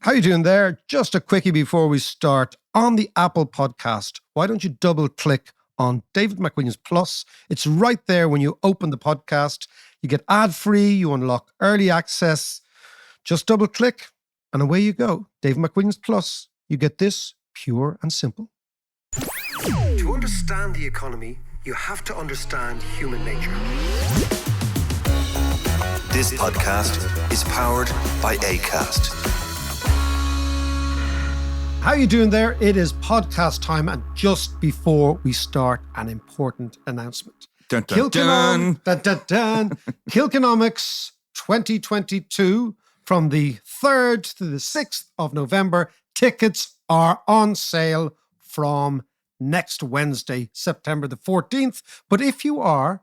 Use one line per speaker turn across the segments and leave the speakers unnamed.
How you doing there? Just a quickie before we start. On the Apple podcast, why don't you double click on David McWilliams Plus? It's right there when you open the podcast. You get ad-free, you unlock early access. Just double click and away you go. David McWilliams Plus. You get this pure and simple. To understand the economy, you have to understand human nature.
This podcast is powered by Acast.
How you doing there? It is podcast time, and just before we start, an important announcement.
Dun, dun, dun.
Kilkenomics 2022 from the 3rd to the 6th of November. Tickets are on sale from next Wednesday, September the 14th. But if you are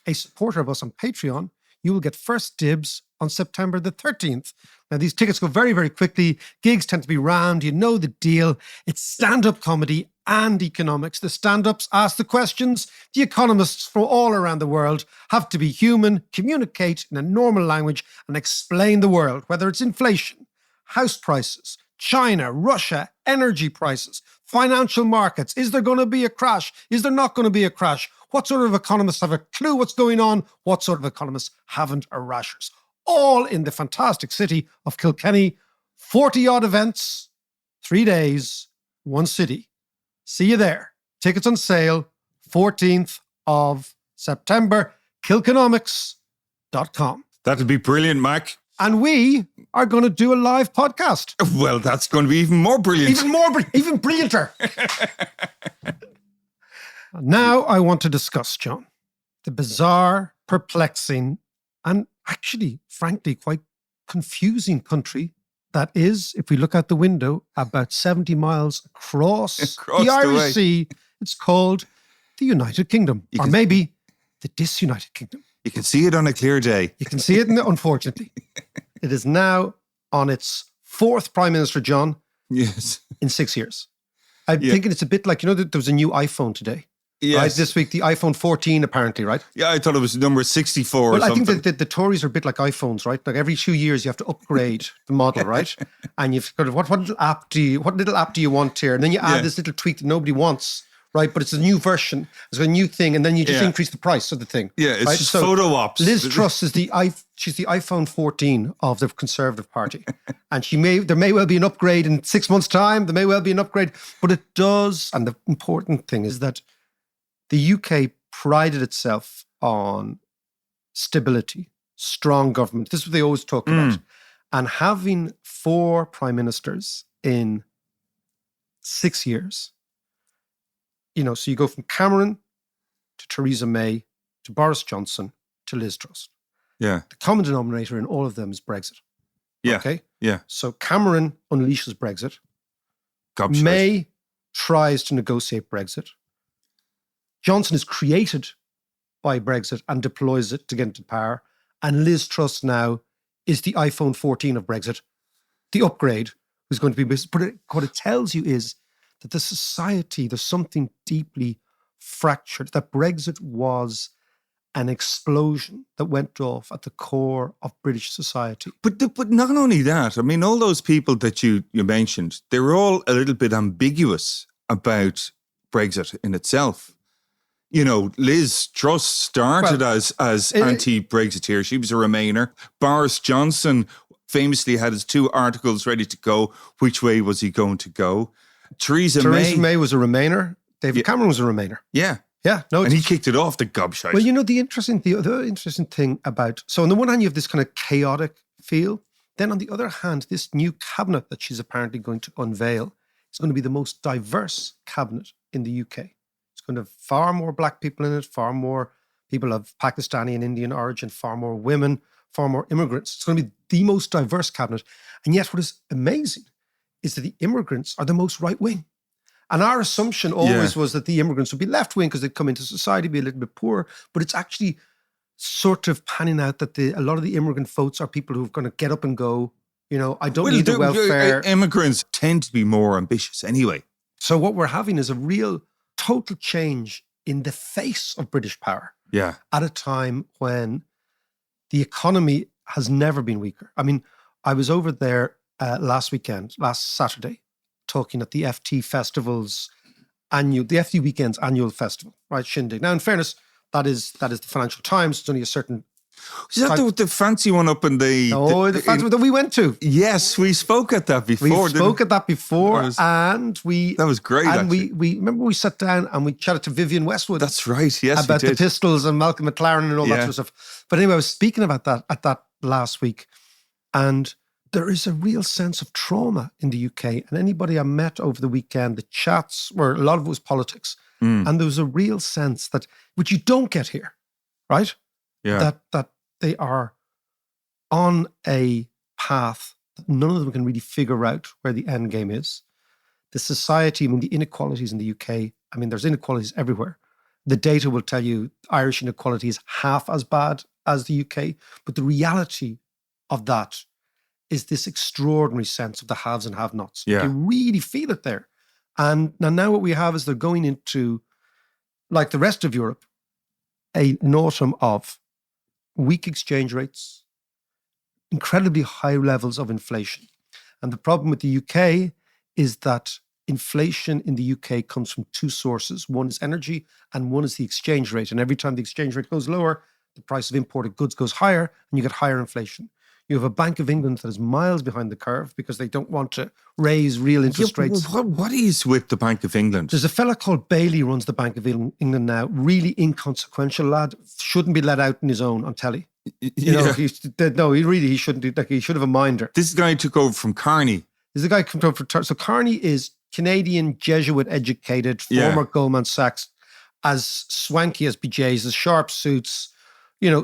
a supporter of us on Patreon, you will get first dibs on September the 13th. Now, these tickets go very, very quickly. Gigs tend to be round. You know the deal. It's stand-up comedy and economics. The stand-ups ask the questions. The economists from all around the world have to be human, communicate in a normal language, and explain the world, whether it's inflation, house prices, China, Russia, energy prices, financial markets. Is there going to be a crash? Is there not going to be a crash? What sort of economists have a clue what's going on? What sort of economists haven't a rashers? All in the fantastic city of Kilkenny. 40-odd events, 3 days, one city. See you there. Tickets on sale, 14th of September, kilkenomics.com.
That'd be brilliant, Mac.
And we are going to do a live podcast.
Well, that's going to be even more brilliant.
Even brillianter. Now I want to discuss, John, the bizarre, perplexing, and actually, frankly, quite confusing country that is, if we look out the window, about 70 miles across the Irish Sea. It's called the United Kingdom, or maybe the disunited kingdom.
You can see it on a clear day.
You can see it, unfortunately. It is now on its 4th Prime Minister, John,
Yes.
in 6 years. I'm thinking it's a bit like, that there was a new iPhone today.
Yes.
Right, this week, the iPhone 14, apparently, right?
Yeah, I thought it was number 64
well,
or something.
I think that the Tories are a bit like iPhones, right? Like every 2 years, you have to upgrade the model, right? And you've got what little app do you want here? And then you add this little tweak that nobody wants, right? But it's a new version. It's a new thing, and then you just increase the price of the thing.
Yeah, it's
right?
just photo ops.
Liz Truss is she's the iPhone 14 of the Conservative Party. And there may well be an upgrade in 6 months' time. There may well be an upgrade, but it does. And the important thing is that the UK prided itself on stability, strong government. This is what they always talk about. And having 4 prime ministers in 6 years, so you go from Cameron to Theresa May to Boris Johnson to Liz Truss.
Yeah.
The common denominator in all of them is Brexit.
Yeah.
Okay?
Yeah.
So Cameron unleashes Brexit.
Gobshite.
May tries to negotiate Brexit. Johnson is created by Brexit and deploys it to get into power. And Liz Truss now is the iPhone 14 of Brexit, the upgrade, who's going to be... But what it tells you is that the society, there's something deeply fractured, that Brexit was an explosion that went off at the core of British society.
But not only that, I mean, all those people that you mentioned, they were all a little bit ambiguous about Brexit in itself. Liz Truss started as anti-Brexiteer. She was a Remainer. Boris Johnson famously had his 2 articles ready to go. Which way was he going to go? Theresa
May was a Remainer. David Cameron was a Remainer.
Yeah.
Yeah. No,
and he kicked it off, the gobshite.
Well, the interesting thing about... So on the one hand, you have this kind of chaotic feel. Then on the other hand, this new cabinet that she's apparently going to unveil is going to be the most diverse cabinet in the UK. Going to have far more black people in it, far more people of Pakistani and Indian origin, far more women, far more immigrants. It's going to be the most diverse cabinet. And yet what is amazing is that the immigrants are the most right-wing. And our assumption always was that the immigrants would be left-wing because they'd come into society, be a little bit poorer. But it's actually sort of panning out that a lot of the immigrant votes are people who are going to get up and go, I don't need the welfare.
Immigrants tend to be more ambitious anyway.
So what we're having is a real total change in the face of British power.
Yeah.
At a time when the economy has never been weaker. I mean, I was over there last Saturday, talking at the FT Festival's the FT Weekend's annual festival, right? Shindig. Now, in fairness, that is the Financial Times. It's only a certain.
Is that the fancy one up in the...
the festival that we went to.
Yes, we spoke at that before.
And we...
That was great,
And
actually.
we remember we sat down and we chatted to Vivian Westwood.
That's right, yes,
about
we
the
did.
Pistols and Malcolm McLaren and all that sort of stuff. But anyway, I was speaking about that at that last week, and there is a real sense of trauma in the UK. And anybody I met over the weekend, the chats were, a lot of it was politics. And there was a real sense that, which you don't get here, right?
Yeah.
That they are on a path that none of them can really figure out where the end game is. The society, the inequalities in the UK, there's inequalities everywhere. The data will tell you Irish inequality is half as bad as the UK. But the reality of that is this extraordinary sense of the haves and have-nots.
Yeah.
You really feel it there. And now what we have is they're going into, like the rest of Europe, an autumn of weak exchange rates, incredibly high levels of inflation. And the problem with the UK is that inflation in the UK comes from two sources. One is energy and one is the exchange rate. And every time the exchange rate goes lower, the price of imported goods goes higher and you get higher inflation. You have a Bank of England that is miles behind the curve because they don't want to raise real interest rates.
What is with the Bank of England?
There's a fella called Bailey runs the Bank of England now. Really inconsequential lad. Shouldn't be let out on his own on telly. He shouldn't. He should have a minder.
This guy took over from Carney.
There's a guy come over. So Carney is Canadian Jesuit educated, former Goldman Sachs, as swanky as BJs, as sharp suits,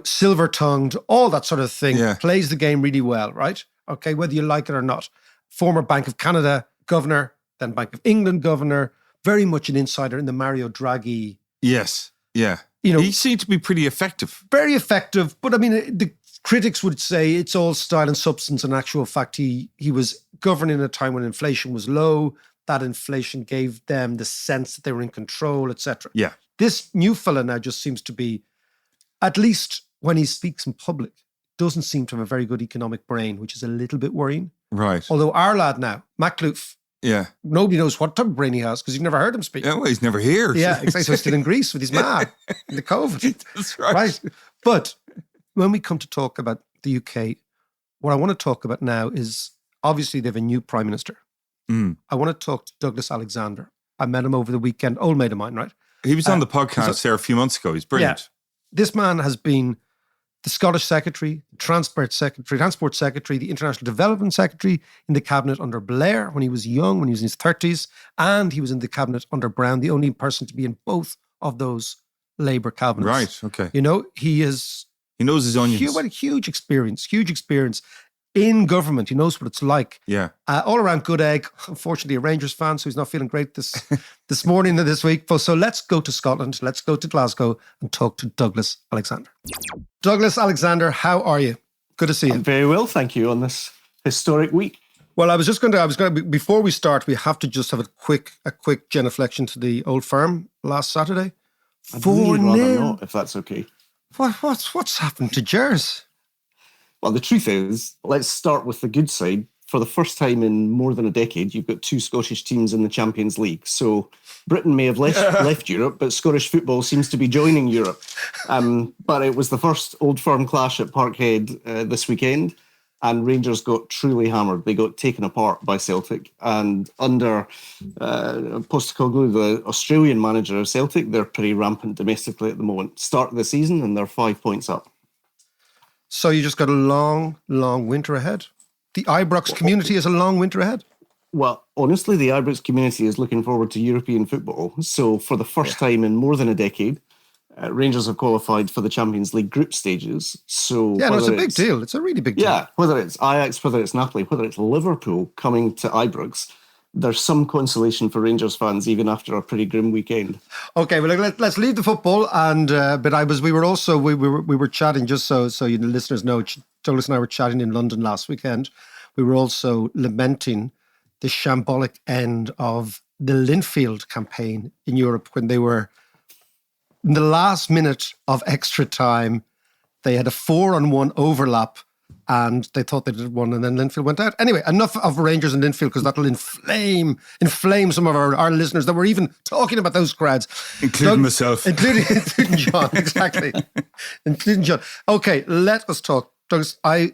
silver tongued, all that sort of thing.
Yeah.
Plays the game really well, right? Okay, whether you like it or not. Former Bank of Canada governor, then Bank of England governor, very much an insider in the Mario Draghi.
Yes, yeah. He seemed to be pretty effective.
Very effective, but the critics would say it's all style and substance. In actual fact, he was governing at a time when inflation was low. That inflation gave them the sense that they were in control, etc.
Yeah.
This new fella now just seems to be, at least when he speaks in public, doesn't seem to have a very good economic brain, which is a little bit worrying.
Right.
Although our lad now, Macloof, nobody knows what type of brain he has because you've never heard him speak.
Yeah, well, he's never here.
Yeah, exactly. So he's still in Greece with his ma in the COVID.
That's right.
Right. But when we come to talk about the UK, what I want to talk about now is, obviously they have a new Prime Minister. I want to talk to Douglas Alexander. I met him over the weekend, old mate of mine, right?
He was on the podcast there a few months ago. He's brilliant.
Yeah. This man has been the Scottish Secretary, the Transport Secretary, the International Development Secretary in the cabinet under Blair when he was young, when he was in his 30s, and he was in the cabinet under Brown, the only person to be in both of those Labour cabinets.
Right, okay.
He
knows his onions.
Huge experience in government. He knows what it's like.
Yeah.
All around good egg. Unfortunately, a Rangers fan, so he's not feeling great this morning and this week. So let's go to Scotland. Let's go to Glasgow and talk to Douglas Alexander. Douglas Alexander, how are you? Good to see you.
I'm very well, thank you, on this historic week.
Well, I was going to, before we start, we have to just have a quick genuflection to the Old Firm last Saturday.
I'd really rather not, if that's okay.
What's happened to Gers?
Well, the truth is, let's start with the good side. For the first time in more than a decade, you've got two Scottish teams in the Champions League. So Britain may have left Europe, but Scottish football seems to be joining Europe. But it was the first Old Firm clash at Parkhead this weekend, and Rangers got truly hammered. They got taken apart by Celtic. And under Postecoglou, the Australian manager of Celtic, they're pretty rampant domestically at the moment. Start of the season, and they're 5 points up.
So you just got a long, long winter ahead. The Ibrox community is a long winter ahead.
Well, honestly, the Ibrox community is looking forward to European football. So for the first time in more than a decade, Rangers have qualified for the Champions League group stages. So
it's a big deal. It's a really big deal.
Yeah, whether it's Ajax, whether it's Napoli, whether it's Liverpool coming to Ibrox, there's some consolation for Rangers fans even after a pretty grim weekend.
Okay, well, let's leave the football. And but we were chatting, just so you listeners know. Douglas and I were chatting in London last weekend. We were also lamenting the shambolic end of the Linfield campaign in Europe when they were in the last minute of extra time. They had a 4-on-1 overlap and they thought they did one, and then Linfield went out. Anyway, enough of Rangers and Linfield, because that'll inflame some of our listeners that were even talking about those crowds.
Including myself.
Including John, exactly. Including John. Okay, let us talk. Douglas, I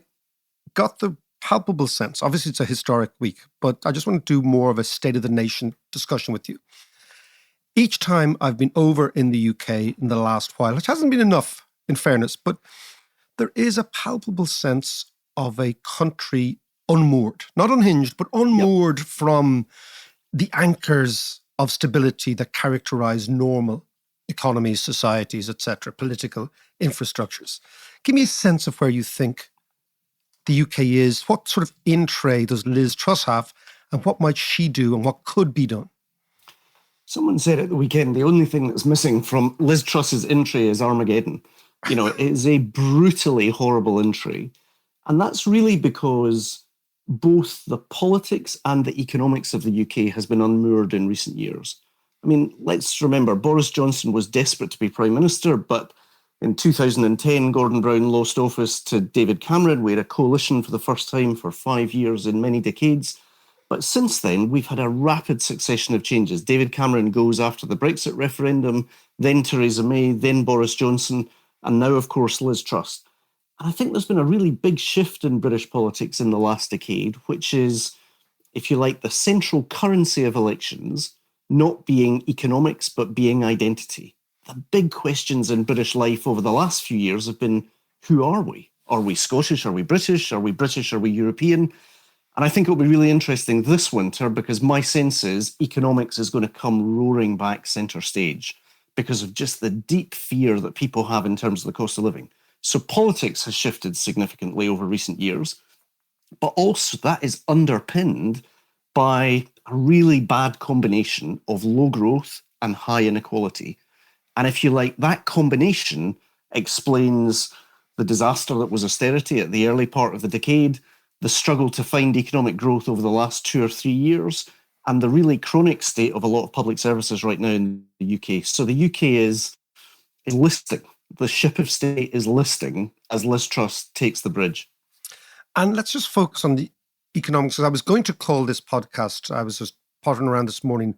got the palpable sense, obviously it's a historic week, but I just want to do more of a State of the Nation discussion with you. Each time I've been over in the UK in the last while, which hasn't been enough in fairness, but there is a palpable sense of a country unmoored, not unhinged, but unmoored from the anchors of stability that characterize normal economies, societies, etc., political infrastructures. Give me a sense of where you think the UK is. What sort of in-tray does Liz Truss have, and what might she do, and what could be done?
Someone said at the weekend, the only thing that's missing from Liz Truss's in-tray is Armageddon. It is a brutally horrible in-tray. And that's really because both the politics and the economics of the UK has been unmoored in recent years. I mean, let's remember, Boris Johnson was desperate to be Prime Minister, but in 2010, Gordon Brown lost office to David Cameron. We had a coalition for the first time for 5 years in many decades. But since then, we've had a rapid succession of changes. David Cameron goes after the Brexit referendum, then Theresa May, then Boris Johnson, and now, of course, Liz Truss. And I think there's been a really big shift in British politics in the last decade, which is, if you like, the central currency of elections not being economics, but being identity. The big questions in British life over the last few years have been, who are we? Are we Scottish? Are we British? Are we British? Are we European? And I think it'll be really interesting this winter, because my sense is economics is going to come roaring back centre stage because of just the deep fear that people have in terms of the cost of living. So politics has shifted significantly over recent years, but also that is underpinned by a really bad combination of low growth and high inequality. And if you like, that combination explains the disaster that was austerity at the early part of the decade, the struggle to find economic growth over the last 2 or 3 years, and the really chronic state of a lot of public services right now in the UK. So the UK is listing. The ship of state is listing as Liz Truss takes the bridge.
And let's just focus on the economics. I was going to call this podcast, I was just pottering around this morning,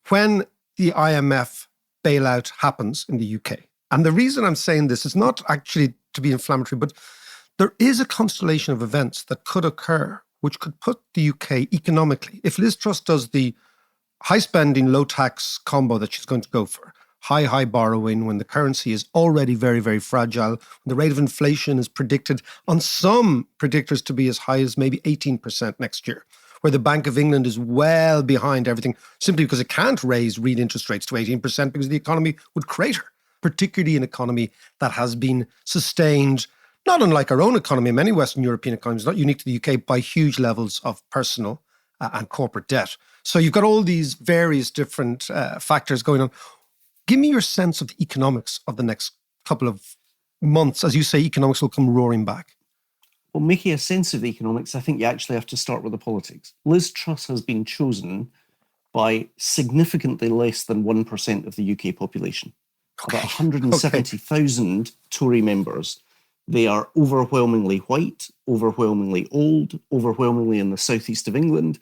when the IMF bailout happens in the UK. And the reason I'm saying this is not actually to be inflammatory, but there is a constellation of events that could occur which could put the UK economically, if Liz Truss does the high spending, low tax combo that she's going to go for, high borrowing when the currency is already very, very fragile, when the rate of inflation is predicted on some predictors to be as high as maybe 18% next year, where the Bank of England is well behind everything simply because it can't raise real interest rates to 18% because the economy would crater, particularly an economy that has been sustained, not unlike our own economy, many Western European economies, not unique to the UK, by huge levels of personal and corporate debt. So you've got all these various different factors going on. Give me your sense of the economics of the next couple of months. As you say, economics will come roaring back.
Well, making a sense of the economics, I think you actually have to start with the politics. Liz Truss has been chosen by significantly less than 1% of the UK population. About 170,000 Tory members. They are overwhelmingly white, overwhelmingly old, overwhelmingly in the southeast of England.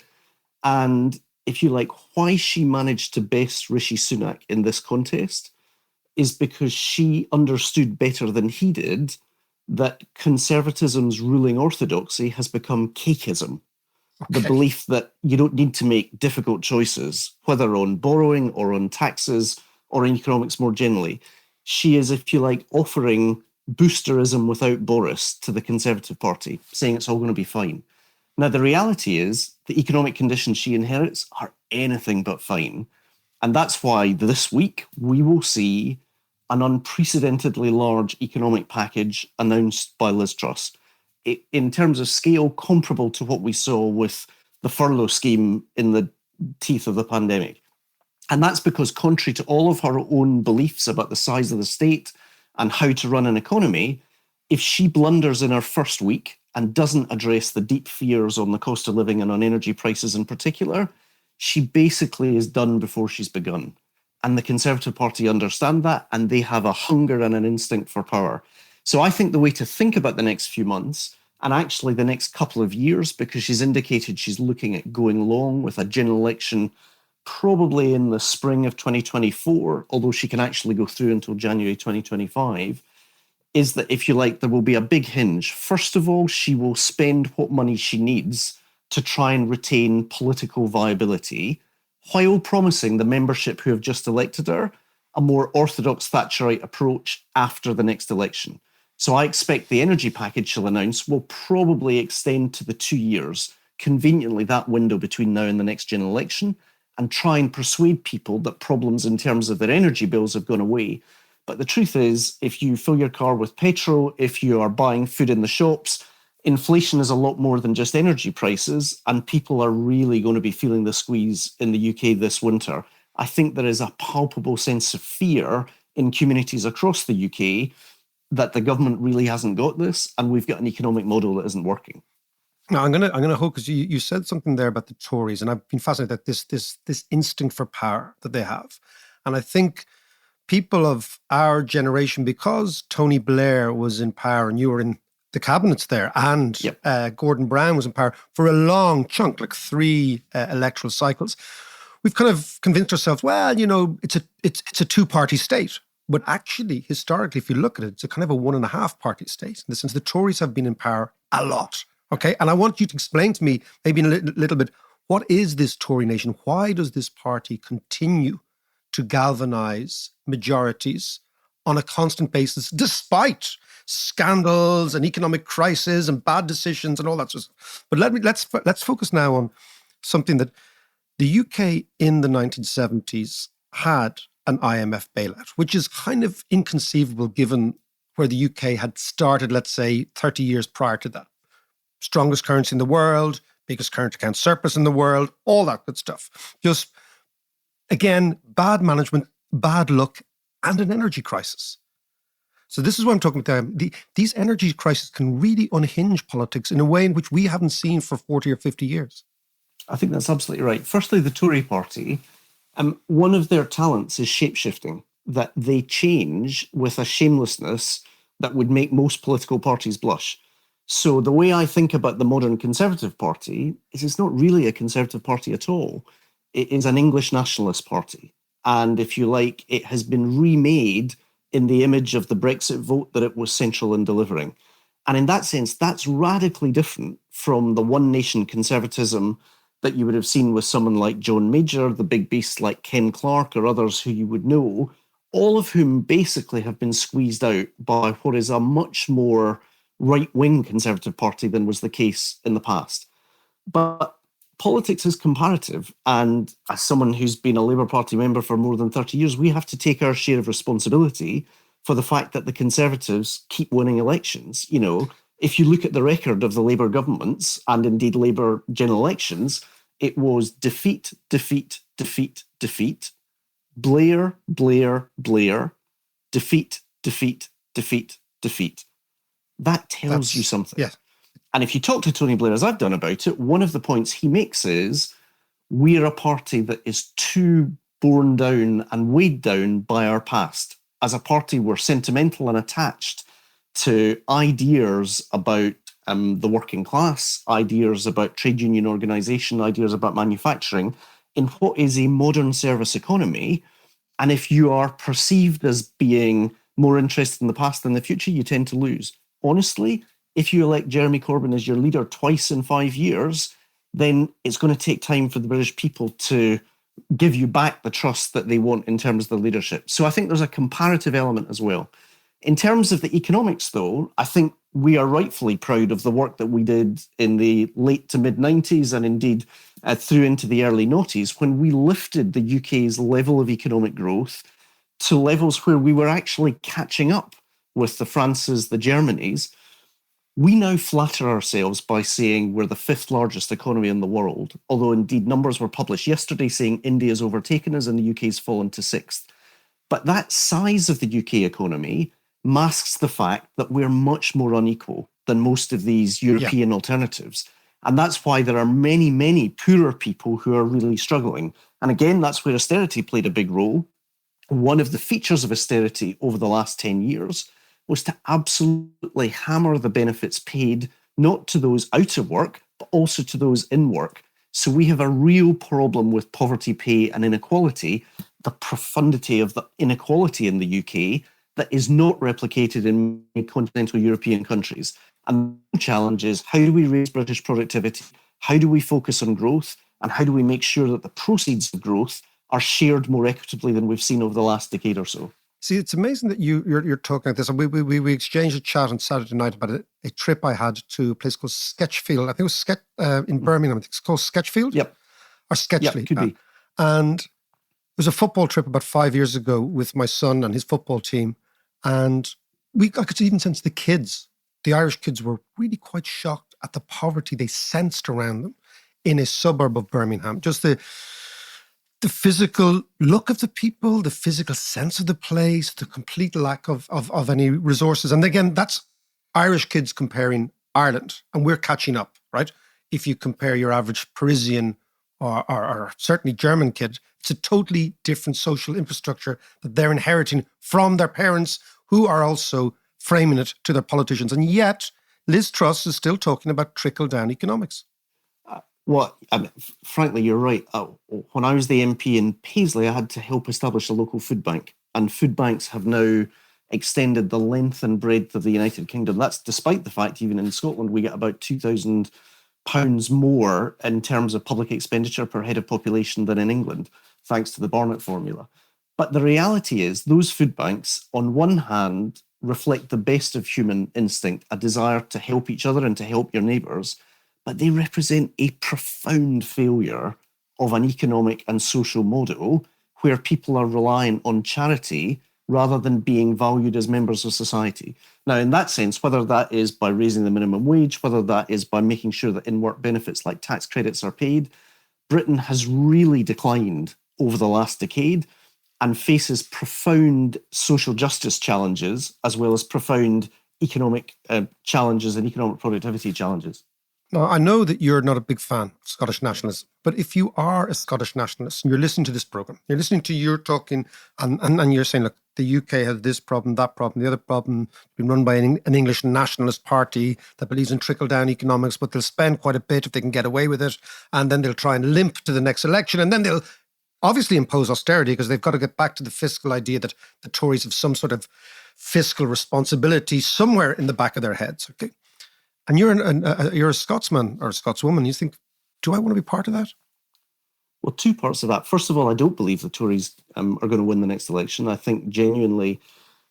And if you like, why she managed to best Rishi Sunak in this contest is because she understood better than he did that conservatism's ruling orthodoxy has become cakeism. The belief that you don't need to make difficult choices, whether on borrowing or on taxes or in economics more generally. She is, if you like, offering boosterism without Boris to the Conservative Party, saying it's all going to be fine. Now, the reality is the economic conditions she inherits are anything but fine. And that's why this week we will see an unprecedentedly large economic package announced by Liz Truss. In terms of scale, comparable to what we saw with the furlough scheme in the teeth of the pandemic. And that's because, contrary to all of her own beliefs about the size of the state and how to run an economy, if she blunders in her first week and doesn't address the deep fears on the cost of living and on energy prices in particular, she basically is done before she's begun. And the Conservative Party understand that, and they have a hunger and an instinct for power. So I think the way to think about the next few months, and actually the next couple of years, because she's indicated she's looking at going long with a general election probably in the spring of 2024, although she can actually go through until January 2025, is that, if you like, there will be a big hinge. First of all, she will spend what money she needs to try and retain political viability, while promising the membership who have just elected her a more orthodox Thatcherite approach after the next election. So I expect the energy package she'll announce will probably extend to the 2 years, conveniently that window between now and the next general election, and try and persuade people that problems in terms of their energy bills have gone away. But the truth is, if you fill your car with petrol, if you are buying food in the shops, inflation is a lot more than just energy prices, and people are really going to be feeling the squeeze in the UK this winter. I think there is a palpable sense of fear in communities across the UK that the government really hasn't got this, and we've got an economic model that isn't working.
Now, I'm gonna hope, because you said something there about the Tories, and I've been fascinated that this instinct for power that they have, and I think people of our generation, because Tony Blair was in power and you were in the cabinets there, and Gordon Brown was in power for a long chunk, like 3 electoral cycles, we've kind of convinced ourselves, well, it's a 2-party state. But actually, historically, if you look at it, it's a kind of a 1.5-party state, in the sense the Tories have been in power a lot. Okay, and I want you to explain to me, maybe in a little bit, what is this Tory nation? Why does this party continue to galvanize majorities on a constant basis, despite scandals and economic crisis and bad decisions and all that sort of stuff? But let's focus now on something that the UK in the 1970s had an IMF bailout, which is kind of inconceivable given where the UK had started, let's say, 30 years prior to that. Strongest currency in the world, biggest current account surplus in the world, all that good stuff. Just, again, bad management, bad luck, and an energy crisis. So this is what I'm talking about. These energy crises can really unhinge politics in a way in which we haven't seen for 40 or 50 years.
I think that's absolutely right. Firstly, the Tory party, one of their talents is shape-shifting, that they change with a shamelessness that would make most political parties blush. So the way I think about the modern Conservative Party is it's not really a Conservative Party at all. It is an English nationalist party. And if you like, it has been remade in the image of the Brexit vote that it was central in delivering. And in that sense, that's radically different from the one nation conservatism that you would have seen with someone like John Major, the big beasts like Ken Clarke or others who you would know, all of whom basically have been squeezed out by what is a much more right-wing Conservative Party than was the case in the past. But politics is comparative, and as someone who's been a Labour Party member for more than 30 years, we have to take our share of responsibility for the fact that the Conservatives keep winning elections. If you look at the record of the Labour governments, and indeed Labour general elections, it was defeat, defeat, defeat, defeat, Blair, Blair, Blair, defeat, defeat, defeat, defeat. That tells you something.
Yes.
And if you talk to Tony Blair, as I've done about it, one of the points he makes is we're a party that is too borne down and weighed down by our past. As a party, we're sentimental and attached to ideas about the working class, ideas about trade union organisation, ideas about manufacturing, in what is a modern service economy. And if you are perceived as being more interested in the past than the future, you tend to lose. Honestly, if you elect Jeremy Corbyn as your leader twice in 5 years, then it's going to take time for the British people to give you back the trust that they want in terms of the leadership. So I think there's a comparative element as well. In terms of the economics, though, I think we are rightfully proud of the work that we did in the late to mid-90s and indeed through into the early noughties, when we lifted the UK's level of economic growth to levels where we were actually catching up with the Frances, the Germanys. We now flatter ourselves by saying we're the 5th largest economy in the world, although indeed numbers were published yesterday saying India's overtaken us and the UK's fallen to 6th. But that size of the UK economy masks the fact that we're much more unequal than most of these European alternatives. And that's why there are many, many poorer people who are really struggling. And again, that's where austerity played a big role. One of the features of austerity over the last 10 years was to absolutely hammer the benefits paid, not to those out of work, but also to those in work. So we have a real problem with poverty pay and inequality, the profundity of the inequality in the UK that is not replicated in many continental European countries. And the challenge is, how do we raise British productivity? How do we focus on growth? And how do we make sure that the proceeds of growth are shared more equitably than we've seen over the last decade or so?
See, it's amazing that you're talking like this. And we exchanged a chat on Saturday night about a trip I had to a place called Sketchfield. I think it was in Birmingham. I think it's called Sketchfield.
Yep.
Or Sketchfield.
Yep, could be.
And it was a football trip about 5 years ago with my son and his football team. And I could even sense the kids, the Irish kids, were really quite shocked at the poverty they sensed around them in a suburb of Birmingham. Just the physical look of the people, the physical sense of the place, the complete lack of any resources. And again, that's Irish kids comparing Ireland, and we're catching up, right? If you compare your average Parisian or certainly German kid, it's a totally different social infrastructure that they're inheriting from their parents, who are also framing it to their politicians. And yet, Liz Truss is still talking about trickle-down economics.
Frankly, you're right. When I was the MP in Paisley, I had to help establish a local food bank. And food banks have now extended the length and breadth of the United Kingdom. That's despite the fact, even in Scotland, we get about £2,000 more in terms of public expenditure per head of population than in England, thanks to the Barnett formula. But the reality is, those food banks, on one hand, reflect the best of human instinct, a desire to help each other and to help your neighbours, but they represent a profound failure of an economic and social model where people are reliant on charity rather than being valued as members of society. Now, in that sense, whether that is by raising the minimum wage, whether that is by making sure that in-work benefits like tax credits are paid, Britain has really declined over the last decade and faces profound social justice challenges as well as profound economic challenges and economic productivity challenges.
Now, I know that you're not a big fan of Scottish nationalism, but if you are a Scottish nationalist and you're listening to this programme, you're listening to your talking and you're saying, look, the UK has this problem, that problem, the other problem, been run by an English nationalist party that believes in trickle-down economics, but they'll spend quite a bit if they can get away with it, and then they'll try and limp to the next election, and then they'll obviously impose austerity because they've got to get back to the fiscal idea that the Tories have some sort of fiscal responsibility somewhere in the back of their heads, okay? And you're a Scotsman or a Scotswoman. You think, do I want to be part of that?
Well, two parts of that. First of all, I don't believe the Tories are going to win the next election. I think genuinely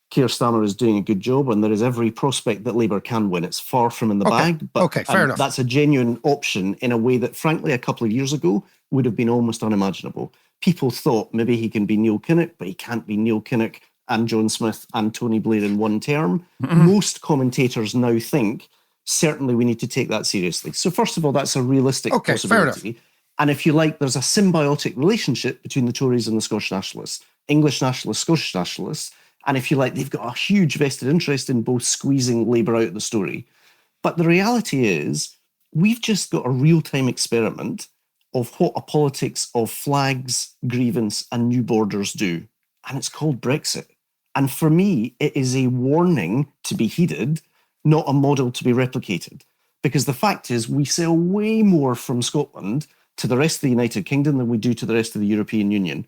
Keir Starmer is doing a good job, and there is every prospect that Labour can win. It's far from in the bag, but
fair enough.
That's a genuine option in a way that, frankly, a couple of years ago would have been almost unimaginable. People thought maybe he can be Neil Kinnock, but he can't be Neil Kinnock and John Smith and Tony Blair in one term. Mm-hmm. Most commentators now think certainly we need to take that seriously. So first of all, that's a realistic possibility. Fair enough. And if you like, there's a symbiotic relationship between the Tories and the Scottish nationalists, English nationalists, Scottish nationalists. And if you like, they've got a huge vested interest in both squeezing Labour out of the story. But the reality is, we've just got a real-time experiment of what a politics of flags, grievance, and new borders do. And it's called Brexit. And for me, it is a warning to be heeded, not a model to be replicated. Because the fact is, we sell way more from Scotland to the rest of the United Kingdom than we do to the rest of the European Union.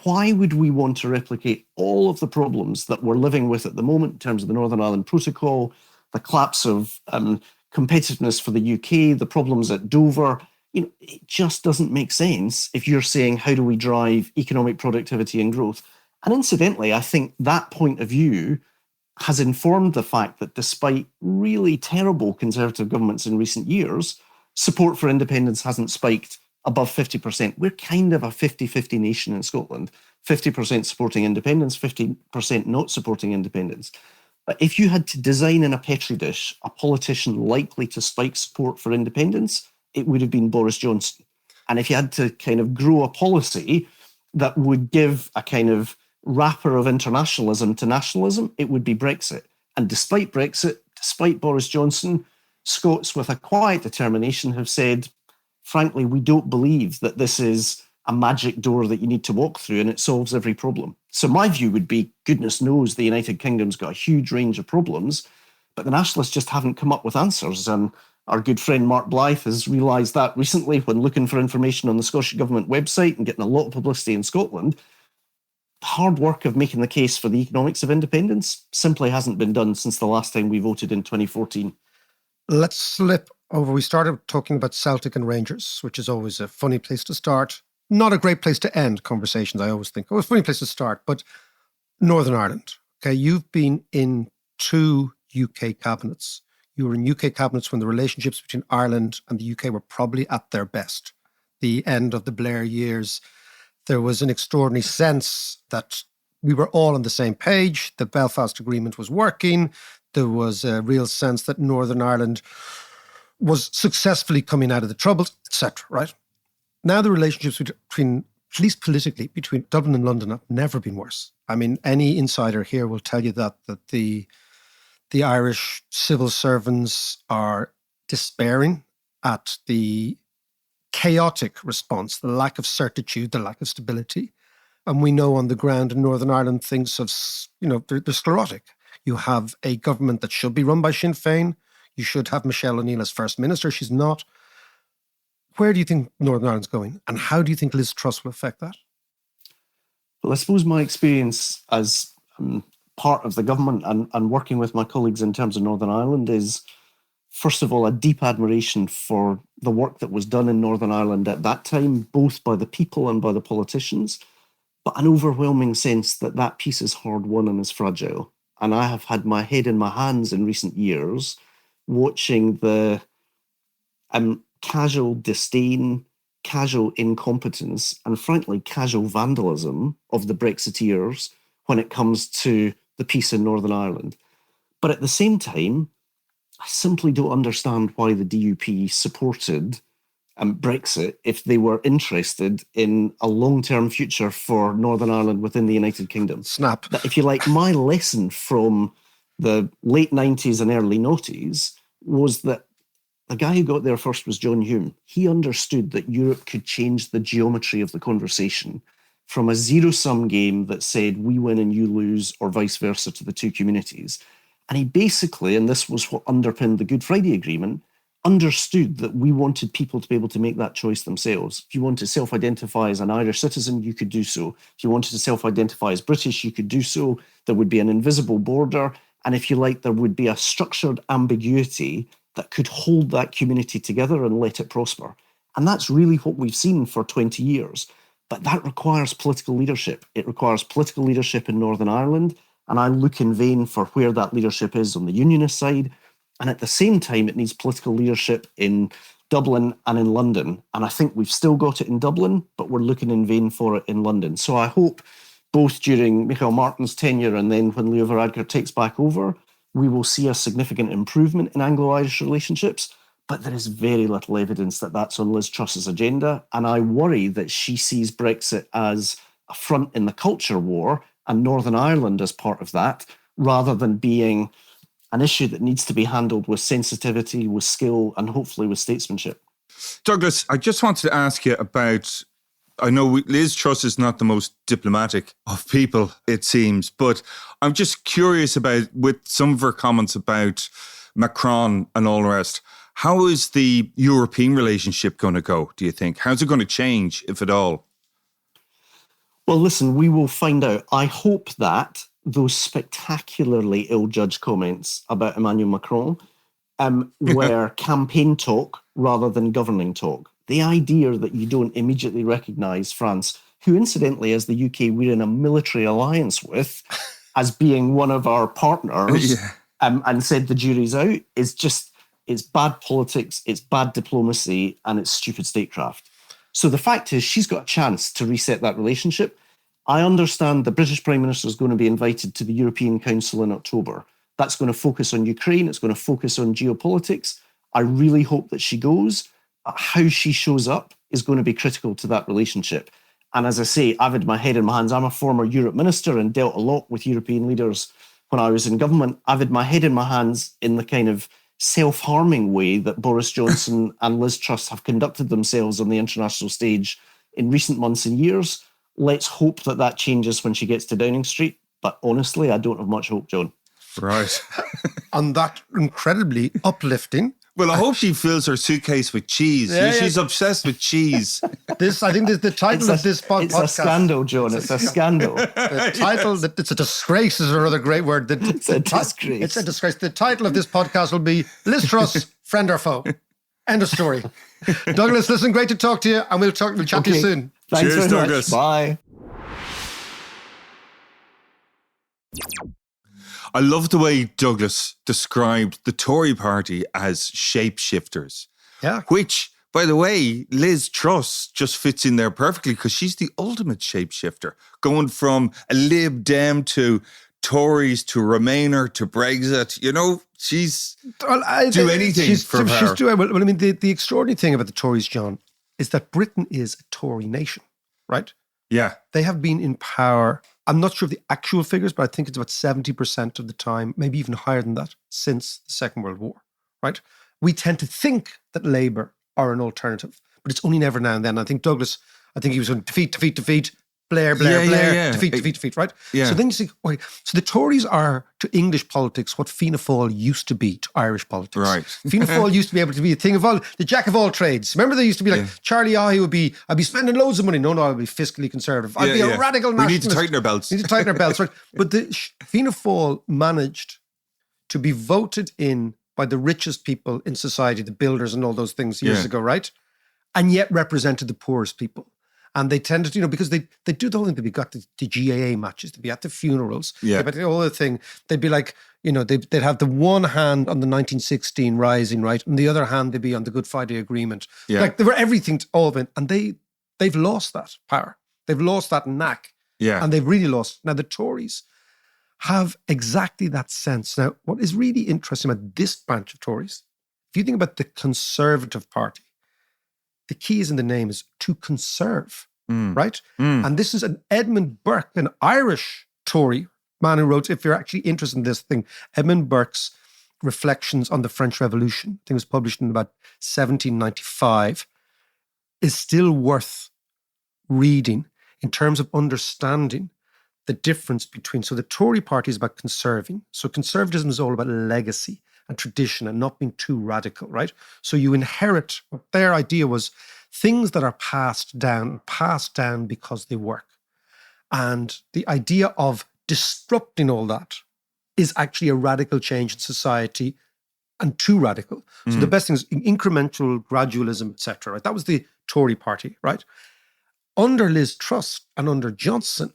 Why would we want to replicate all of the problems that we're living with at the moment in terms of the Northern Ireland Protocol, the collapse of competitiveness for the UK, the problems at Dover? It just doesn't make sense if you're saying, how do we drive economic productivity and growth? And incidentally, I think that point of view has informed the fact that despite really terrible Conservative governments in recent years, support for independence hasn't spiked above 50%. We're kind of a 50-50 nation in Scotland, 50% supporting independence, 50% not supporting independence. But if you had to design in a petri dish a politician likely to spike support for independence, it would have been Boris Johnson. And if you had to kind of grow a policy that would give a kind of wrapper of internationalism to nationalism, it would be Brexit. And despite Brexit, despite Boris Johnson, Scots with a quiet determination have said, frankly, we don't believe that this is a magic door that you need to walk through and it solves every problem. So my view would be, goodness knows the United Kingdom's got a huge range of problems, but the nationalists just haven't come up with answers. And our good friend Mark Blythe has realised that recently when looking for information on the Scottish Government website and getting a lot of publicity in Scotland. The hard work of making the case for the economics of independence simply hasn't been done since the last time we voted in 2014.
Let's slip over. We started talking about Celtic and Rangers, which is always a funny place to start. Not a great place to end conversations, I always think. Oh, it's a funny place to start, but Northern Ireland. Okay, you've been in 2 UK cabinets. You were in UK cabinets when the relationships between Ireland and the UK were probably at their best. The end of the Blair years, there was an extraordinary sense that we were all on the same page. The Belfast Agreement was working. There was a real sense that Northern Ireland was successfully coming out of the Troubles, etc., right? Now the relationships between, at least politically, between Dublin and London have never been worse. I mean, any insider here will tell you that the Irish civil servants are despairing at the chaotic response, the lack of certitude, the lack of stability. And we know on the ground in Northern Ireland, things have, they're sclerotic. You have a government that should be run by Sinn Féin. You should have Michelle O'Neill as First Minister. She's not. Where do you think Northern Ireland's going? And how do you think Liz Truss will affect that?
Well, I suppose my experience as part of the government and working with my colleagues in terms of Northern Ireland is, first of all, a deep admiration for the work that was done in Northern Ireland at that time, both by the people and by the politicians, but an overwhelming sense that that piece is hard won and is fragile. And I have had my head in my hands in recent years watching the casual disdain, casual incompetence, and frankly, casual vandalism of the Brexiteers when it comes to the peace in Northern Ireland. But at the same time, I simply don't understand why the DUP supported Brexit if they were interested in a long-term future for Northern Ireland within the United Kingdom.
Snap.
That, if you like, my lesson from the late 90s and early noughties was that the guy who got there first was John Hume. He understood that Europe could change the geometry of the conversation from a zero-sum game that said we win and you lose, or vice versa to the two communities. And he basically, and this was what underpinned the Good Friday Agreement, understood that we wanted people to be able to make that choice themselves. If you want to self-identify as an Irish citizen, you could do so. If you wanted to self-identify as British, you could do so. There would be an invisible border. And if you like, there would be a structured ambiguity that could hold that community together and let it prosper. And that's really what we've seen for 20 years. But that requires political leadership. It requires political leadership in Northern Ireland. And I look in vain for where that leadership is on the unionist side. And at the same time, it needs political leadership in Dublin and in London. And I think we've still got it in Dublin, but we're looking in vain for it in London. So I hope both during Michael Martin's tenure and then when Leo Varadkar takes back over, we will see a significant improvement in Anglo-Irish relationships. But there is very little evidence that that's on Liz Truss's agenda. And I worry that she sees Brexit as a front in the culture war and Northern Ireland as part of that, rather than being an issue that needs to be handled with sensitivity, with skill, and hopefully with statesmanship.
Douglas, I just wanted to ask you about, I know Liz Truss is not the most diplomatic of people, it seems, but I'm just curious about, with some of her comments about Macron and all the rest, how is the European relationship going to go, do you think? How's it going to change, if at all?
Well, listen, we will find out. I hope that those spectacularly ill-judged comments about Emmanuel Macron were campaign talk rather than governing talk. The idea that you don't immediately recognise France, who incidentally, as the UK, we're in a military alliance with, as being one of our partners, and said the jury's out, is just, it's bad politics, it's bad diplomacy, and it's stupid statecraft. So the fact is, she's got a chance to reset that relationship. I understand the British Prime Minister is going to be invited to the European Council in October. That's going to focus on Ukraine. It's going to focus on geopolitics. I really hope that she goes. How she shows up is going to be critical to that relationship. And as I say, I've had my head in my hands. I'm a former Europe minister and dealt a lot with European leaders when I was in government. I've had my head in my hands in the kind of self-harming way that Boris Johnson and Liz Truss have conducted themselves on the international stage in recent months and years. Let's hope that changes when she gets to Downing Street. But honestly, I don't have much hope, John.
Right.
On that incredibly uplifting.
Well, I hope she fills her suitcase with cheese.
Yeah, yeah.
She's obsessed with cheese.
I think the title of this podcast.
It's a scandal, John. It's a scandal.
The title, it's a disgrace is another great word.
It's a disgrace.
It's a disgrace. The title of this podcast will be Lizz Truss, Friend or Foe. End of story. Douglas, listen, great to talk to you, and we'll chat to you soon.
Thanks
Cheers,
very
Douglas.
much. Bye.
I love the way Douglas described the Tory party as shapeshifters.
Yeah.
Which, by the way, Lizz Truss just fits in there perfectly because she's the ultimate shapeshifter, going from a Lib Dem to Tories to Remainer to Brexit. You know, she's do anything for her.
Well, I mean, the extraordinary thing about the Tories, John, is that Britain is a Tory nation, right?
Yeah.
They have been in power. I'm not sure of the actual figures, but I think it's about 70% of the time, maybe even higher than that, since the Second World War, right? We tend to think that Labour are an alternative, but it's only never now and then. I think Douglas, he was going defeat, Blair,
Yeah.
defeat, right?
Yeah.
So then you see, okay, so the Tories are to English politics what Fianna Fáil used to be to Irish politics.
Right.
Fianna Fáil used to be able to be a thing of all, the jack of all trades. Remember they used to be like, Charlie I'd be spending loads of money. No, I'd be fiscally conservative. I'd be a radical nationalist.
We need to tighten our belts.
Right? But the Fianna Fáil managed to be voted in by the richest people in society, the builders and all those things years ago, right? And yet represented the poorest people. And they tended to, because they do the whole thing. They'd be got the GAA matches. They'd be at the funerals.
Yeah.
But the whole thing, they'd be like, they'd have the one hand on the 1916 Rising, right? And the other hand, they'd be on the Good Friday Agreement.
Yeah.
Like, they were everything, all of it. And they've lost that power. They've lost that knack.
Yeah.
And they've really lost. Now, the Tories have exactly that sense. Now, what is really interesting about this branch of Tories, if you think about the Conservative Party, the key is in the name is to conserve, right? And this is an Edmund Burke, an Irish Tory man who wrote, if you're actually interested in this thing, Edmund Burke's Reflections on the French Revolution, I think it was published in about 1795, is still worth reading in terms of understanding the difference between, so the Tory party is about conserving. So conservatism is all about legacy and tradition and not being too radical, right? So you inherit, what their idea was, things that are passed down because they work. And the idea of disrupting all that is actually a radical change in society and too radical. So the best thing is incremental gradualism, etc. Right? That was the Tory party, right? Under Liz Truss and under Johnson,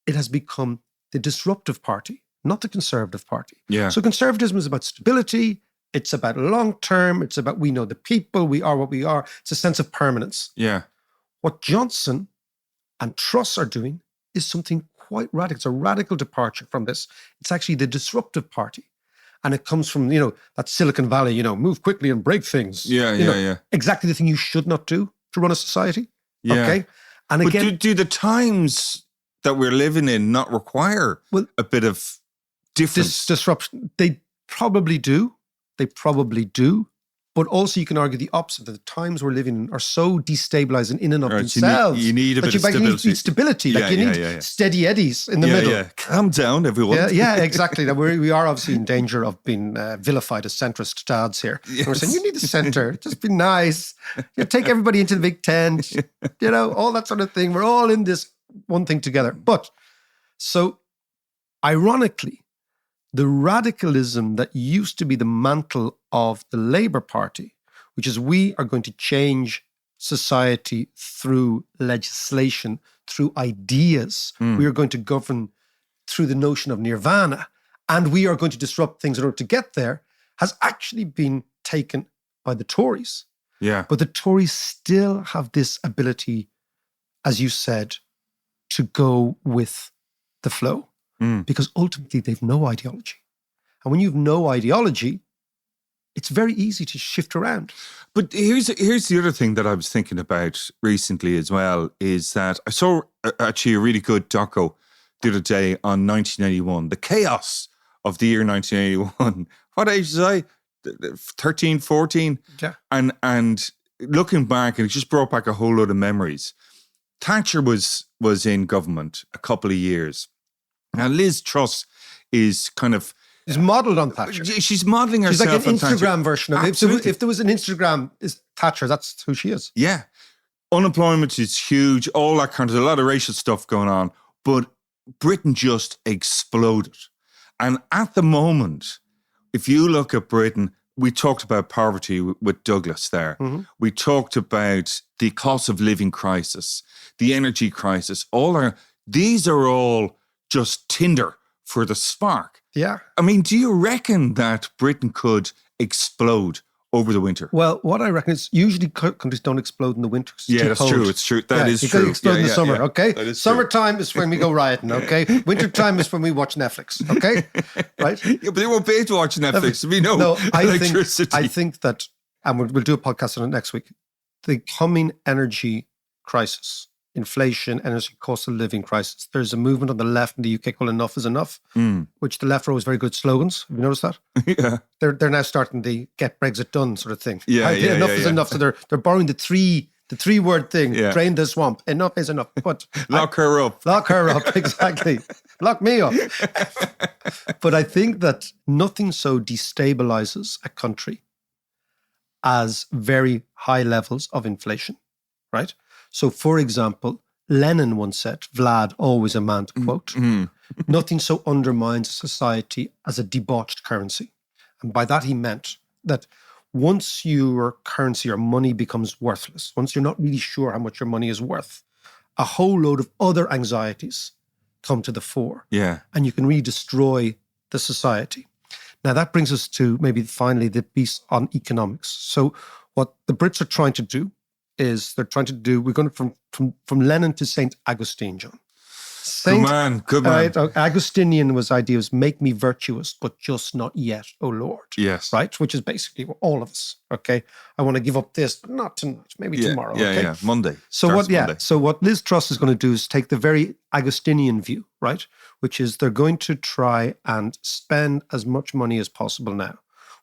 it has become the disruptive party, not the Conservative Party.
Yeah.
So conservatism is about stability. It's about long term. It's about we know the people. We are what we are. It's a sense of permanence.
Yeah.
What Johnson and Truss are doing is something quite radical. It's a radical departure from this. It's actually the disruptive party. And it comes from, that Silicon Valley, move quickly and break things.
Yeah.
Exactly the thing you should not do to run a society.
Yeah.
Okay. And
But
again,
do the times that we're living in not require a bit of difference?
this disruption, they probably do. But also you can argue the opposite, that the times we're living in are so destabilizing in and of
Right,
themselves.
you need a
that
bit of
you need stability.
Yeah,
you need steady eddies in the middle.
Yeah. Calm down, everyone.
Yeah, exactly. That we are obviously in danger of being vilified as centrist dads here.
Yes.
And we're saying, you need the centre. Just be nice. Take everybody into the big tent. All that sort of thing. We're all in this one thing together. But, so, ironically, the radicalism that used to be the mantle of the Labour Party, which is we are going to change society through legislation, through ideas. We are going to govern through the notion of nirvana, and we are going to disrupt things in order to get there, has actually been taken by the Tories.
Yeah.
But the Tories still have this ability, as you said, to go with the flow. Because ultimately they've no ideology. And when you've no ideology, it's very easy to shift around.
But here's the other thing that I was thinking about recently as well, is that I saw actually a really good doco the other day on 1981, the chaos of the year 1981. What age was I? 13, 14?
Yeah.
And looking back, and it just brought back a whole load of memories. Thatcher was in government a couple of years. Now, Liz Truss is kind of...
It's modelled on Thatcher.
She's modelling
She's
herself
like an
on Thatcher.
Instagram version of it.
Absolutely.
If there was an Instagram is Thatcher, that's who she is.
Yeah. Unemployment is huge, all that kind of, a lot of racial stuff going on. But Britain just exploded. And at the moment, if you look at Britain, we talked about poverty with Douglas there.
Mm-hmm.
We talked about the cost of living crisis, the energy crisis. These are all just tinder for the spark.
Yeah.
I mean, do you reckon that Britain could explode over the winter?
Well, what I reckon is usually countries don't explode in the winter. It's
Yeah,
too
that's
cold.
true. It's true. That is
you
true.
can explode in the summer, okay?
That is true.
Summertime is when we go rioting, okay? Wintertime is when we watch Netflix, okay? Right?
Yeah, but they won't pay to watch Netflix. There'll be no electricity.
I think that, and we'll do a podcast on it next week, the coming energy crisis, inflation, energy cost of living crisis, there's a movement on the left in the UK called Enough is Enough, which the left are always very good slogans. Have you noticed that?
Yeah.
They're now starting the get Brexit done sort of thing.
Yeah,
Enough is enough. So they're borrowing the three word thing,
Yeah.
drain the swamp. Enough is enough. But
Lock her up.
Lock her up, exactly. Lock me up. But I think that nothing so destabilizes a country as very high levels of inflation, right? So, for example, Lenin once said, Vlad, always a man to quote, nothing so undermines a society as a debauched currency. And by that he meant that once your currency or money becomes worthless, once you're not really sure how much your money is worth, a whole load of other anxieties come to the fore.
Yeah.
And you can really destroy the society. Now, that brings us to maybe finally the piece on economics. So what the Brits are trying to do is we're going from Lenin to St. Augustine, John.
Good man.
Right, Augustinian idea was make me virtuous, but just not yet, oh Lord.
Yes.
Right? Which is basically all of us, okay? I want to give up this, but not tonight, maybe tomorrow, okay?
Yeah, Monday.
So
Monday.
So what Liz Truss is going to do is take the very Augustinian view, right? Which is they're going to try and spend as much money as possible now,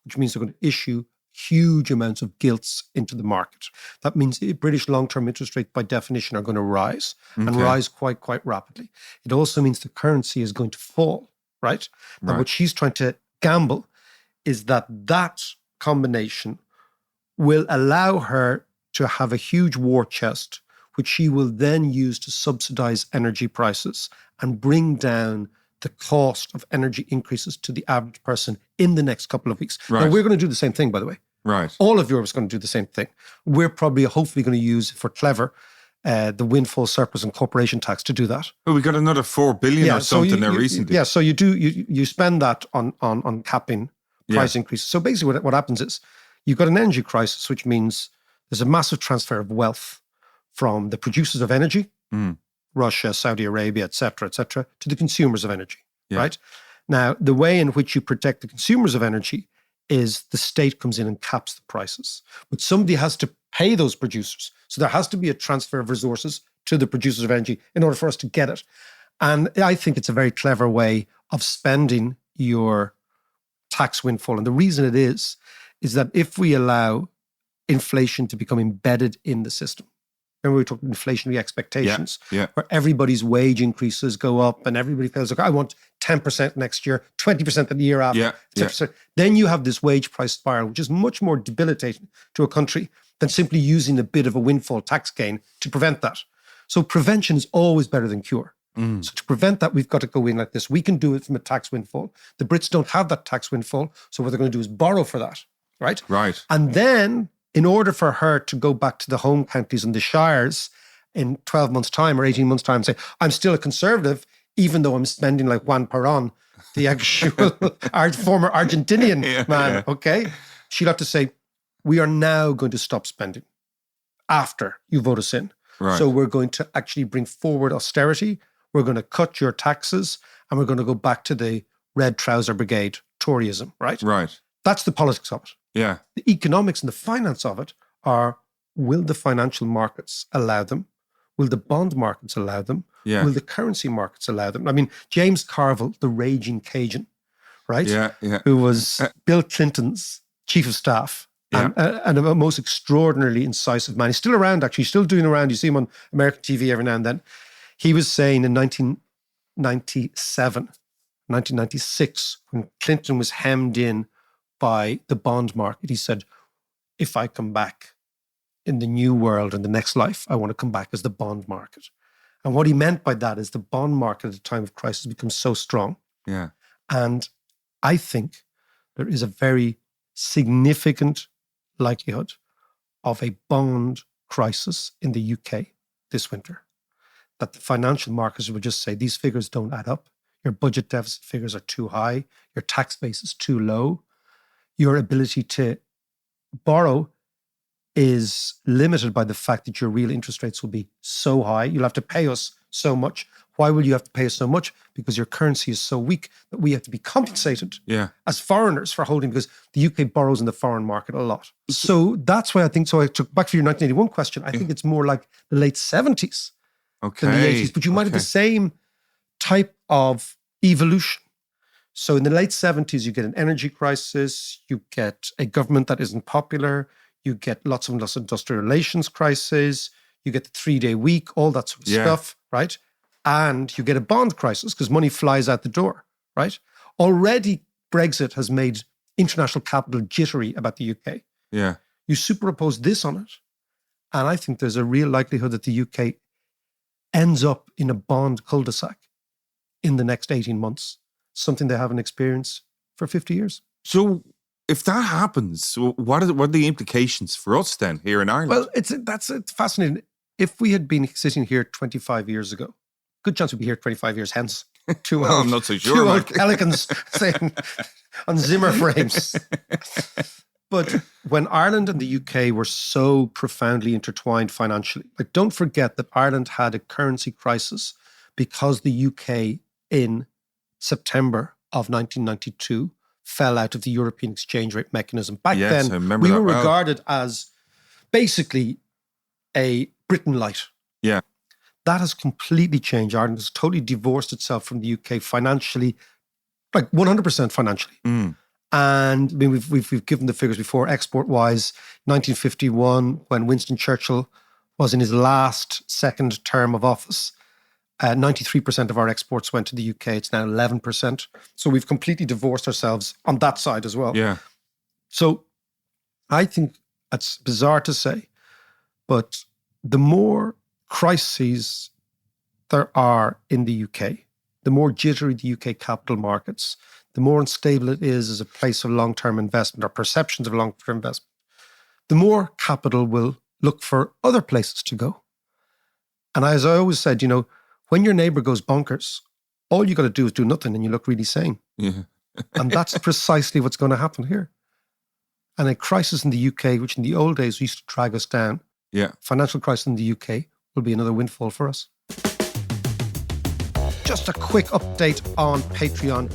which means they're going to issue huge amounts of gilts into the market. That means the British long-term interest rates, by definition, are going to rise and rise quite rapidly. It also means the currency is going to fall, right? And what she's trying to gamble is that combination will allow her to have a huge war chest, which she will then use to subsidize energy prices and bring down the cost of energy increases to the average person in the next couple of weeks.
Right.
Now, we're going to do the same thing, by the way.
Right.
All of Europe is going to do the same thing. We're hopefully going to use, if we're clever, the windfall surplus and corporation tax to do that.
Well, we got another 4 billion or something there recently.
Yeah, so you spend that on capping price increases. So basically what happens is you've got an energy crisis, which means there's a massive transfer of wealth from the producers of energy, Russia, Saudi Arabia, et cetera, to the consumers of energy, right? Now, the way in which you protect the consumers of energy is the state comes in and caps the prices. But somebody has to pay those producers. So there has to be a transfer of resources to the producers of energy in order for us to get it. And I think it's a very clever way of spending your tax windfall. And the reason it is that if we allow inflation to become embedded in the system, remember we talked inflationary expectations, where everybody's wage increases go up and everybody feels like, I want 10% next year, 20% the year after. Then you have this wage price spiral, which is much more debilitating to a country than simply using a bit of a windfall tax gain to prevent that. So prevention is always better than cure. So to prevent that, we've got to go in like this. We can do it from a tax windfall. The Brits don't have that tax windfall. So what they're going to do is borrow for that, right?
Right.
And then in order for her to go back to the home counties and the shires in 12 months' time or 18 months' time and say, I'm still a conservative, even though I'm spending like Juan Perón, the actual former Argentinian man, okay? She'll have to say, we are now going to stop spending after you vote us in.
Right.
So we're going to actually bring forward austerity. We're going to cut your taxes and we're going to go back to the red trouser brigade, Toryism, right?
Right.
That's the politics of it.
Yeah.
The economics and the finance of it are, will the financial markets allow them? Will the bond markets allow them?
Yeah.
Will the currency markets allow them? I mean, James Carville, the raging Cajun, right?
Yeah.
Who was Bill Clinton's chief of staff and a most extraordinarily incisive man. He's still around, actually. He's still doing around. You see him on American TV every now and then. He was saying in 1996, when Clinton was hemmed in by the bond market, he said, if I come back in the new world and the next life, I want to come back as the bond market. And what he meant by that is the bond market at a time of crisis becomes so strong.
Yeah.
And I think there is a very significant likelihood of a bond crisis in the UK this winter. That the financial markets will just say, these figures don't add up. Your budget deficit figures are too high. Your tax base is too low. Your ability to borrow is limited by the fact that your real interest rates will be so high. You'll have to pay us so much. Why will you have to pay us so much? Because your currency is so weak that we have to be compensated as foreigners for holding, because the UK borrows in the foreign market a lot. So that's why I think, so I took back for your 1981 question, I think it's more like the late 70s than the 80s. But you might have the same type of evolution. So in the late 70s, you get an energy crisis, you get a government that isn't popular, you get lots of industrial relations crisis, you get the 3-day week, all that sort of stuff, right? And you get a bond crisis because money flies out the door, right? Already Brexit has made international capital jittery about the UK.
Yeah.
You superimpose this on it, and I think there's a real likelihood that the UK ends up in a bond cul-de-sac in the next 18 months, something they haven't experienced for 50 years.
So if that happens, what are the implications for us then here in Ireland?
Well, it's fascinating. If we had been sitting here 25 years ago, good chance we'd be here 25 years hence.
I'm not so sure.
Two old pelicans saying on Zimmer frames. But when Ireland and the UK were so profoundly intertwined financially, like, don't forget that Ireland had a currency crisis because the UK in September of 1992 fell out of the European exchange rate mechanism. Back then, we were regarded as basically a Britain light.
Yeah.
That has completely changed. Ireland has totally divorced itself from the UK financially, like 100% financially. And I mean, we've given the figures before. Export-wise, 1951, when Winston Churchill was in his second term of office, 93% of our exports went to the UK. It's now 11%. So we've completely divorced ourselves on that side as well.
Yeah.
So I think it's bizarre to say, but the more crises there are in the UK, the more jittery the UK capital markets, the more unstable it is as a place of long-term investment or perceptions of long-term investment, the more capital will look for other places to go. And as I always said, when your neighbor goes bonkers, all you got to do is do nothing and you look really sane.
Yeah.
And that's precisely what's going to happen here. And a crisis in the UK, which in the old days used to drag us down, financial crisis in the UK will be another windfall for us. Just a quick update on Patreon.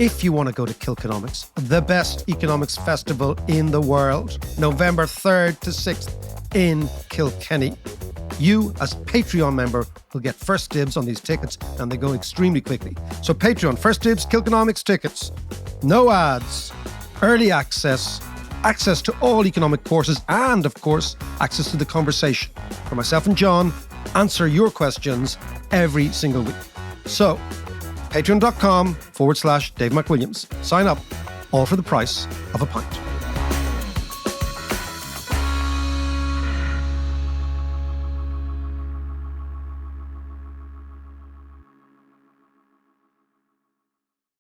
If you want to go to Kilkenomics, the best economics festival in the world, November 3rd to 6th in Kilkenny. You, as Patreon member, will get first dibs on these tickets, and they go extremely quickly. So Patreon, first dibs, Kilkenomics tickets. No ads, early access to all economic courses, and of course, access to the conversation. For myself and John, answer your questions every single week. So, patreon.com/Dave McWilliams. Sign up, all for the price of a pint.